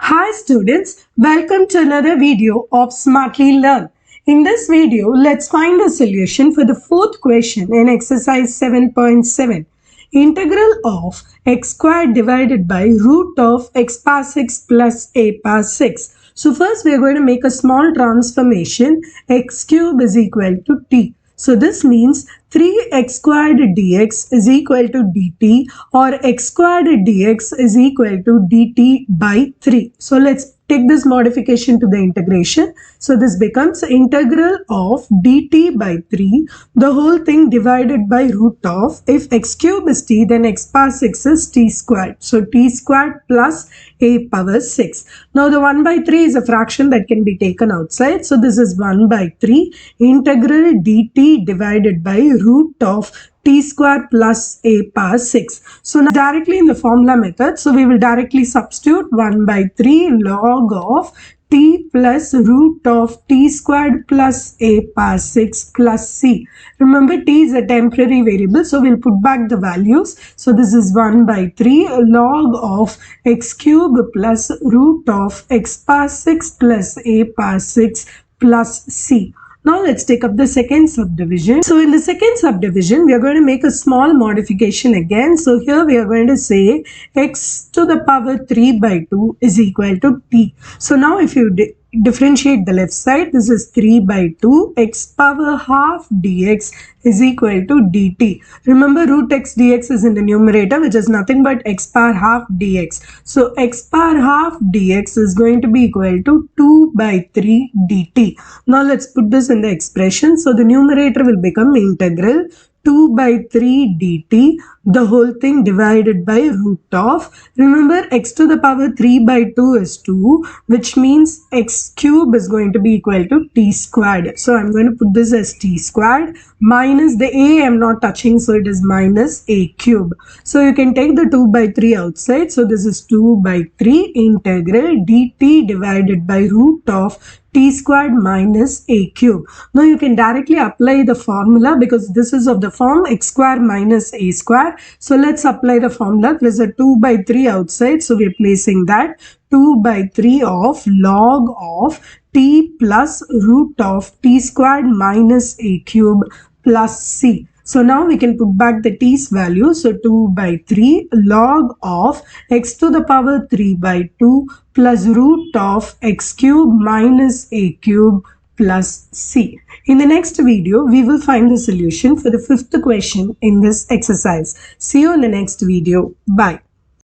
Hi students, welcome to another video of Smartly Learn. In this video, let's find a solution for the fourth question in exercise 7.7. Integral of x squared divided by root of x power 6 plus a power 6. So first we are going to make a small transformation. X cube is equal to t. So this means 3x squared dx is equal to dt, or x squared dx is equal to dt by 3. So let's take this modification to the integration. So this becomes integral of dt by 3, the whole thing divided by root of, if x cube is t, then x power 6 is t squared. So t squared plus a power 6. Now the 1 by 3 is a fraction that can be taken outside. So this is 1 by 3 integral dt divided by root of t square plus a power 6. So now directly in the formula method, so we will directly substitute 1 by 3 log of t plus root of t squared plus a power 6 plus c. Remember, t is a temporary variable, so we'll put back the values. So this is 1 by 3 log of x cube plus root of x power 6 plus a power 6 plus c. Now let's take up the second subdivision. So in the second subdivision, we are going to make a small modification again. So here we are going to say x to the power 3 by 2 is equal to t. So now if you differentiate the left side, this is 3 by 2, x power half dx is equal to dt. Remember, root x dx is in the numerator, which is nothing but x power half dx. So x power half dx is going to be equal to 2 by 3 dt. Now let's put this in the expression. So the numerator will become integral 2 by 3 dt, the whole thing divided by root of, remember, x to the power 3 by 2 is 2, which means x cube is going to be equal to t squared. So I'm going to put this as t squared minus the a I'm not touching, so it is minus a cube. So you can take the 2 by 3 outside. So this is 2 by 3 integral dt divided by root of t squared minus a cube. Now you can directly apply the formula because this is of the form x square minus a square. So let's apply the formula. There's a 2 by 3 outside, so we're placing that 2 by 3 of log of t plus root of t squared minus a cube plus c. So now we can put back the t's value. So 2 by 3 log of x to the power 3 by 2 plus root of x cube minus a cube plus c. In the next video, we will find the solution for the fifth question in this exercise. See you in the next video. Bye.